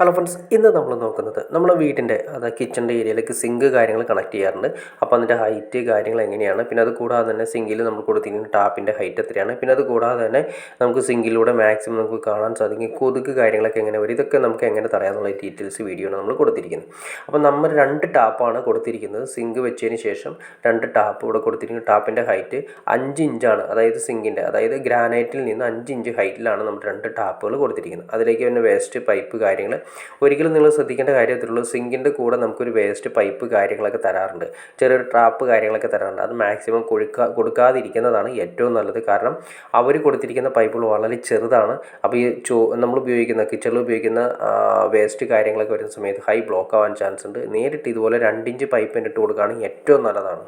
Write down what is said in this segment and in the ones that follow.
Hello friends, ഇന്ന് നമ്മൾ നോക്കുന്നത് നമ്മളെ വീടിൻ്റെ കിച്ചണിൻ്റെ ഏരിയയിലേക്ക് സിങ്ക് കാര്യങ്ങൾ കണക്ട് ചെയ്യാറുണ്ട്. അപ്പോൾ അതിൻ്റെ ഹൈറ്റ് കാര്യങ്ങൾ എങ്ങനെയാണ്, പിന്നെ അത് കൂടാതെ തന്നെ സിങ്കിൽ നമ്മൾ കൊടുത്തിരിക്കുന്ന ടാപ്പിൻ്റെ ഹൈറ്റ് എത്രയാണ്, പിന്നെ അത് കൂടാതെ തന്നെ നമുക്ക് സിങ്കിലൂടെ മാക്സിമം നമുക്ക് കാണാൻ സാധിക്കും കൊതുക് കാര്യങ്ങളൊക്കെ എങ്ങനെ വരും, ഇതൊക്കെ നമുക്ക് എങ്ങനെ തടയാമെന്നുള്ള ഡീറ്റെയിൽസ് വീഡിയോ ആണ് നമ്മൾ കൊടുത്തിരിക്കുന്നത്. അപ്പോൾ നമ്മൾ 2 ടാപ്പാണ് കൊടുത്തിരിക്കുന്നത്. സിങ്ക് വെച്ചതിന് ശേഷം 2 ടാപ്പ് ഇവിടെ കൊടുത്തിരിക്കുന്നത്. ടാപ്പിൻ്റെ ഹൈറ്റ് 5 ഇഞ്ചാണ്, അതായത് സിങ്കിൻ്റെ ഗ്രാനൈറ്റിൽ നിന്ന് 5 ഇഞ്ച് ഹൈറ്റിലാണ് നമ്മൾ 2 ടാപ്പുകൾ കൊടുത്തിരിക്കുന്നത്. അതിലേക്ക് പിന്നെ വേസ്റ്റ് പൈപ്പ് കാര്യങ്ങൾ ഒരിക്കലും നിങ്ങൾ ശ്രദ്ധിക്കേണ്ട കാര്യത്തിലുള്ളൂ. സിങ്കിൻ്റെ കൂടെ നമുക്കൊരു വേസ്റ്റ് പൈപ്പ് കാര്യങ്ങളൊക്കെ തരാറുണ്ട്, ചെറിയൊരു ട്രാപ്പ് കാര്യങ്ങളൊക്കെ തരാറുണ്ട്. അത് മാക്സിമം കൊടുക്കാതിരിക്കുന്നതാണ് ഏറ്റവും നല്ലത്. കാരണം അവർ കൊടുത്തിരിക്കുന്ന പൈപ്പുകൾ വളരെ ചെറുതാണ്. അപ്പോൾ ഈ നമ്മൾ ഉപയോഗിക്കുന്ന കിച്ചണിൽ ഉപയോഗിക്കുന്ന വേസ്റ്റ് കാര്യങ്ങളൊക്കെ വരുന്ന സമയത്ത് ഹൈ ബ്ലോക്ക് ആവാൻ ചാൻസ് ഉണ്ട്. നേരിട്ട് ഇതുപോലെ 2 ഇഞ്ച് പൈപ്പ് ഇട്ട് കൊടുക്കുകയാണെങ്കിൽ ഏറ്റവും നല്ലതാണ്.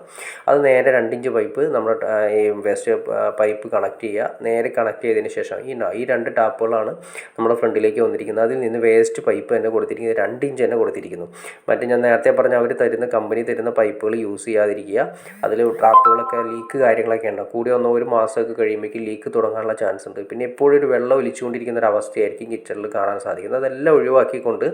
അത് നേരെ 2 ഇഞ്ച് പൈപ്പ് നമ്മൾ ഈ വേസ്റ്റ് പൈപ്പ് കണക്ട് ചെയ്യുക. നേരെ കണക്ട് ചെയ്തതിന് ശേഷം ഈ 2 ടാപ്പുകളാണ് നമ്മുടെ ഫ്രണ്ടിലേക്ക് വന്നിരിക്കുന്നത്. അതിൽ നിന്ന് വേസ്റ്റ് പൈപ്പ് തന്നെ കൊടുത്തിരിക്കുന്നത് 2 ഇഞ്ച് തന്നെ കൊടുത്തിരിക്കുന്നു. മറ്റേ ഞാൻ നേരത്തെ പറഞ്ഞ അവർ തരുന്ന കമ്പനി തരുന്ന പൈപ്പുകൾ യൂസ് ചെയ്യാതിരിക്കുക. അതിൽ ട്രാപ്പുകളൊക്കെ ലീക്ക് കാര്യങ്ങളൊക്കെ ഉണ്ടാകും. കൂടി ഒരു മാസമൊക്കെ കഴിയുമ്പോഴേക്കും ലീക്ക് തുടങ്ങാനുള്ള ചാൻസ് ഉണ്ട്. പിന്നെ എപ്പോഴും ഒരു വെള്ളം ഒലിച്ചുകൊണ്ടിരിക്കുന്ന ഒരു അവസ്ഥയായിരിക്കും കിച്ചണിൽ കാണാൻ സാധിക്കുന്നത്. അതെല്ലാം ഒഴിവാക്കിക്കൊണ്ട്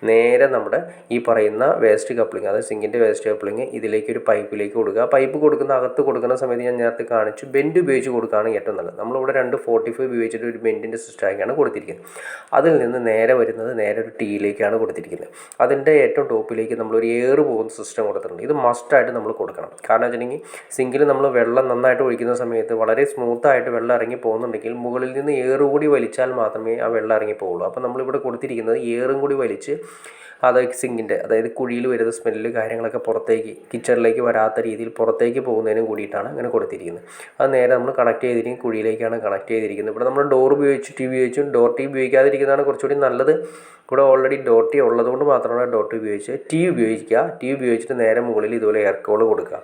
നേരെ നമ്മുടെ ഈ പറയുന്ന വേസ്റ്റ് കപ്ലിങ്, അതായത് സിങ്കിൻ്റെ വേസ്റ്റ് കപ്ലിങ് ഇതിലേക്ക് ഒരു പൈപ്പിലേക്ക് കൊടുക്കുക. പൈപ്പ് കൊടുക്കുന്ന അകത്ത് കൊടുക്കുന്ന സമയത്ത് ഞാൻ നേരത്തെ കാണിച്ചു ബെൻഡ് ഉപയോഗിച്ച് കൊടുക്കുകയാണ് ഏറ്റവും നല്ലത്. നമ്മളിവിടെ 245 ഉപയോഗിച്ചിട്ട് ഒരു ബെൻഡിൻ്റെ സിസ്റ്റമാക്കിയാണ് കൊടുത്തിരിക്കുന്നത്. അതിൽ നിന്ന് നേരെ വരുന്നത് നേരെ ഒരു ടീയിലേക്കാണ് കൊടുത്തിരിക്കുന്നത്. അതിൻ്റെ ഏറ്റവും ടോപ്പിലേക്ക് നമ്മളൊരു എയർ പോകുന്ന സിസ്റ്റം കൊടുത്തിട്ടുണ്ട്. ഇത് മസ്റ്റായിട്ട് നമ്മൾ കൊടുക്കണം. കാരണം വെച്ചിട്ടുണ്ടെങ്കിൽ സിങ്കിൽ നമ്മൾ വെള്ളം നന്നായിട്ട് ഒഴിക്കുന്ന സമയത്ത് വളരെ സ്മൂത്തായിട്ട് വെള്ളം ഇറങ്ങി പോകുന്നുണ്ടെങ്കിൽ മുകളിൽ നിന്ന് എയർ കൂടി വലിച്ചാൽ മാത്രമേ ആ വെള്ളം ഇറങ്ങി പോകുള്ളൂ. അപ്പോൾ നമ്മളിവിടെ കൊടുത്തിരിക്കുന്നത് എയറും കൂടി വലിച്ച് സിങ്കിൻ്റെ കുഴിയിൽ വരുന്ന സ്മെല്ല് കാര്യങ്ങളൊക്കെ പുറത്തേക്ക് കിച്ചണിലേക്ക് വരാത്ത രീതിയിൽ പുറത്തേക്ക് പോകുന്നതിനും കൂടിയിട്ടാണ് അങ്ങനെ കൊടുത്തിരിക്കുന്നത്. അത് നേരെ നമ്മൾ കണക്ട് ചെയ്തിരിക്കും കുഴിയിലേക്കാണ് കണക്ട് ചെയ്തിരിക്കുന്നത്. ഇവിടെ നമ്മൾ ഡോർ ഉപയോഗിച്ച് ടി ഉപയോഗിച്ചും ഡോർ ടി ഉപയോഗിക്കാതിരിക്കുന്നതാണ് കുറച്ചുകൂടി നല്ലത്. ഇവിടെ ഓൾറെഡി ഡോർ ടി ഉള്ളതുകൊണ്ട് മാത്രമാണ് ഡോർ ടി ഉപയോഗിച്ച് ടി ഉപയോഗിക്കുക. ടി ഉപയോഗിച്ചിട്ട് നേരെ മുകളിൽ ഇതുപോലെ എയർ കോൾ കൊടുക്കുക.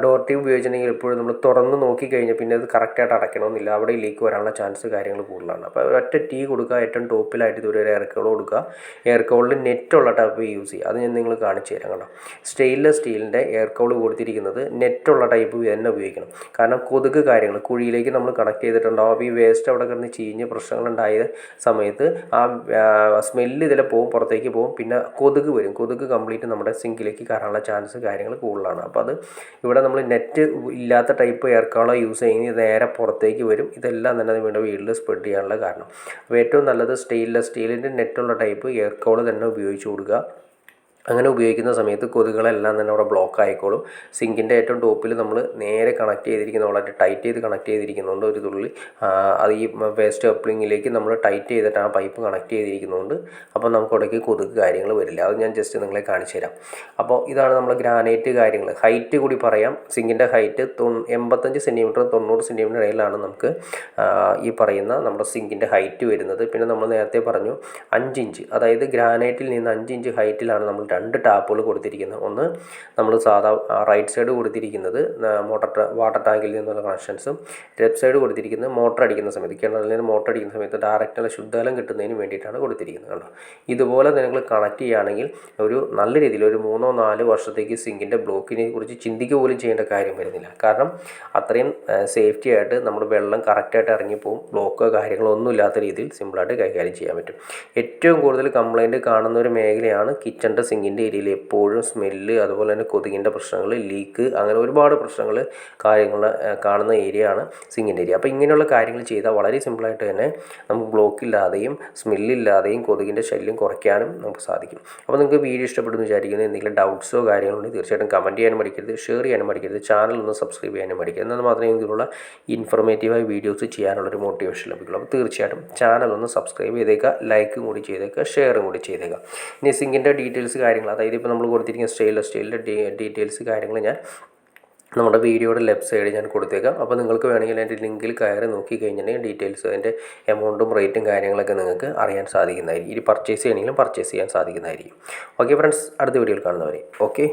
ഡോർ ടി ഉപയോഗിച്ചിട്ടുണ്ടെങ്കിൽ എപ്പോഴും നമ്മൾ തുറന്ന് നോക്കിക്കഴിഞ്ഞാൽ പിന്നെ അത് കറക്റ്റായിട്ട് അടയ്ക്കണമെന്നില്ല. അവിടെ ലീക്ക് വരാനുള്ള ചാൻസ് കാര്യങ്ങൾ കൂടുതലാണ്. അപ്പോൾ ഒറ്റ ടീ കൊടുക്കുക. ഏറ്റവും ടോപ്പിലായിട്ട് ഇതുവരെ ഒരു എയർ കോൾ കൊടുക്കുക. എയർ കോളിൽ നെറ്റുള്ള ടൈപ്പ് യൂസ് ചെയ്യുക. അത് ഞാൻ നിങ്ങൾ കാണിച്ചു തരാം. കണ്ടോ, സ്റ്റെയിൻലെസ് സ്റ്റീലിൻ്റെ എയർ കോൾ കൊടുത്തിരിക്കുന്നത് നെറ്റുള്ള ടൈപ്പ് തന്നെ ഉപയോഗിക്കണം. കാരണം കൊതുക് കാര്യങ്ങൾ കുഴിയിലേക്ക് നമ്മൾ കണക്ട് ചെയ്തിട്ടുണ്ടാവും. അപ്പോൾ ഈ വേസ്റ്റ് അവിടെ കിടന്ന് ചീഞ്ഞ് പ്രശ്നങ്ങളുണ്ടായ സമയത്ത് ആ സ്മെല്ല് ഇതിലെ പോകും, പുറത്തേക്ക് പോകും. പിന്നെ കൊതുക് വരും. കൊതുക് കംപ്ലീറ്റ് നമ്മുടെ സിങ്കിലേക്ക് കയറാനുള്ള ചാൻസ് കാര്യങ്ങൾ കൂടുതലാണ്. അപ്പോൾ അത് ഇവിടെ നമ്മൾ നെറ്റ് ഇല്ലാത്ത ടൈപ്പ് എയർ കോളർ യൂസ് ചെയ്യുന്നത് നേരെ പുറത്തേക്ക് വരും. ഇതെല്ലാം തന്നെ വീണ്ടും വീട്ടിൽ സ്പ്രെഡ് ചെയ്യാനുള്ള കാരണം. അപ്പോൾ ഏറ്റവും നല്ലത് സ്റ്റെയിൻലെസ് സ്റ്റീലിൻ്റെ നെറ്റുള്ള ടൈപ്പ് എയർ കോളർ തന്നെ ഉപയോഗിച്ച് കൊടുക്കുക. അങ്ങനെ ഉപയോഗിക്കുന്ന സമയത്ത് കൊതുകുകളെല്ലാം തന്നെ അവിടെ ബ്ലോക്ക് ആയിക്കോളും. സിങ്കിൻ്റെ ഏറ്റവും ടോപ്പിൽ നമ്മൾ നേരെ കണക്ട് ചെയ്തിരിക്കുന്ന വളരെ ടൈറ്റ് ചെയ്ത് കണക്ട് ചെയ്തിരിക്കുന്നതുകൊണ്ട് ഒരു തുള്ളി അത് ഈ വേസ്റ്റ് കപ്ലിങ്ങിലേക്ക് നമ്മൾ ടൈറ്റ് ചെയ്തിട്ട് ആ പൈപ്പ് കണക്ട് ചെയ്തിരിക്കുന്നതുകൊണ്ട് അപ്പോൾ നമുക്ക് അവിടേക്ക് കൊതുക് കാര്യങ്ങൾ വരില്ല. അത് ഞാൻ ജസ്റ്റ് നിങ്ങളെ കാണിച്ചു തരാം. അപ്പോൾ ഇതാണ് നമ്മൾ ഗ്രാനൈറ്റ് കാര്യങ്ങൾ. ഹൈറ്റ് കൂടി പറയാം. സിങ്കിൻ്റെ ഹൈറ്റ് 85 സെൻറ്റിമീറ്റർ 90 സെൻറ്റിമീറ്റർ ഇടയിലാണ് നമുക്ക് ഈ പറയുന്ന നമ്മുടെ സിങ്കിൻ്റെ ഹൈറ്റ് വരുന്നത്. പിന്നെ നമ്മൾ നേരത്തെ പറഞ്ഞു 5 ഇഞ്ച്, അതായത് ഗ്രാനൈറ്റിൽ നിന്ന് 5 ഇഞ്ച് ഹൈറ്റിലാണ് നമ്മൾ 2 ടാപ്പുകൾ കൊടുത്തിരിക്കുന്നത്. ഒന്ന് നമ്മൾ സാധാ റൈറ്റ് സൈഡ് കൊടുത്തിരിക്കുന്നത് വാട്ടർ ടാങ്കിൽ നിന്നുള്ള കണക്ഷൻസും, ലെഫ്റ്റ് സൈഡ് കൊടുത്തിരിക്കുന്നത് മോട്ടർ അടിക്കുന്ന സമയത്ത് കിണറിൽ നിന്ന് മോട്ടർ അടിക്കുന്ന സമയത്ത് ഡയറക്റ്റ് ശുദ്ധജലം കിട്ടുന്നതിന് വേണ്ടിയിട്ടാണ് കൊടുത്തിരിക്കുന്നത്. കണ്ടോ, ഇതുപോലെ നിങ്ങൾ കണക്ട് ചെയ്യുകയാണെങ്കിൽ ഒരു നല്ല രീതിയിൽ ഒരു 3-4 വർഷത്തേക്ക് സിങ്കിൻ്റെ ബ്ലോക്കിനെ കുറിച്ച് ചിന്തിക്കുക പോലും ചെയ്യേണ്ട കാര്യം വരുന്നില്ല. കാരണം അത്രയും സേഫ്റ്റി ആയിട്ട് നമ്മുടെ വെള്ളം കറക്റ്റായിട്ട് ഇറങ്ങിപ്പോവും. ബ്ലോക്കോ കാര്യങ്ങളോ ഒന്നും ഇല്ലാത്ത രീതിയിൽ സിമ്പിളായിട്ട് കൈകാര്യം ചെയ്യാൻ പറ്റും. ഏറ്റവും കൂടുതൽ കംപ്ലൈൻറ്റ് കാണുന്ന ഒരു മേഖലയാണ് കിച്ചണിൻ്റെ സിങ്കിൻ്റെ ഏരിയയിൽ എപ്പോഴും സ്മെല്ല്, അതുപോലെ തന്നെ കൊതുകിൻ്റെ പ്രശ്നങ്ങൾ, ലീക്ക്, അങ്ങനെ ഒരുപാട് പ്രശ്നങ്ങൾ കാര്യങ്ങൾ കാണുന്ന ഏരിയയാണ് സിങ്കിൻ്റെ ഏരിയ. അപ്പോൾ ഇങ്ങനെയുള്ള കാര്യങ്ങൾ ചെയ്താൽ വളരെ സിമ്പിളായിട്ട് തന്നെ നമുക്ക് ബ്ലോക്ക് ഇല്ലാതെയും സ്മെല്ലില്ലാതെയും കൊതുകിൻ്റെ ശല്യം കുറയ്ക്കാനും നമുക്ക് സാധിക്കും. അപ്പോൾ നിങ്ങൾക്ക് വീഡിയോ ഇഷ്ടപ്പെടുന്നു വിചാരിക്കുന്നത്. എന്തെങ്കിലും ഡൗട്ട്സോ കാര്യങ്ങളുണ്ടെങ്കിൽ തീർച്ചയായിട്ടും കമൻറ്റ് ചെയ്യാനും മടിക്കരുത്, ഷെയർ ചെയ്യാനും മടിക്കരുത്, ചാനൽ ഒന്ന് സബ്സ്ക്രൈബ് ചെയ്യാനും മടിക്കരുത്. എന്നാൽ മാത്രമേ ഇതിലുള്ള ഇൻഫോർമേറ്റീവായ വീഡിയോസ് ചെയ്യാനുള്ളൊരു മോട്ടിവേഷൻ ലഭിക്കുള്ളൂ. അപ്പോൾ തീർച്ചയായിട്ടും ചാനൽ ഒന്ന് സബ്സ്ക്രൈബ് ചെയ്തേക്കുക, ലൈക്കും കൂടി ചെയ്തേക്കുക, ഷെയറും കൂടി ചെയ്തേക്കുക. ഇനി സിങ്കിൻ്റെ ഡീറ്റെയിൽസ് കാര്യങ്ങൾ, അതായത് ഇപ്പോൾ നമ്മൾ കൊടുത്തിരിക്കുന്ന സ്റ്റെയിൻലെസ് ഡീറ്റെയിൽസ് കാര്യങ്ങൾ ഞാൻ നമ്മുടെ വീഡിയോയുടെ ലെഫ്റ്റ് സൈഡ് ഞാൻ കൊടുത്തേക്കാം. അപ്പോൾ നിങ്ങൾക്ക് വേണമെങ്കിൽ എൻ്റെ ലിങ്കിൽ കയറി നോക്കി കഴിഞ്ഞിട്ടുണ്ടെങ്കിൽ ഡീറ്റെയിൽസ്, അതിൻ്റെ എമൗണ്ടും റേറ്റും കാര്യങ്ങളൊക്കെ നിങ്ങൾക്ക് അറിയാൻ സാധിക്കുന്നതായിരിക്കും. ഇനി പർച്ചേസ് ചെയ്യണമെങ്കിലും പർച്ചേസ് ചെയ്യാൻ സാധിക്കുന്നതായിരിക്കും. ഓക്കെ ഫ്രണ്ട്സ്, അടുത്ത വീഡിയോയിൽ കാണുന്നവരെ ഓക്കെ.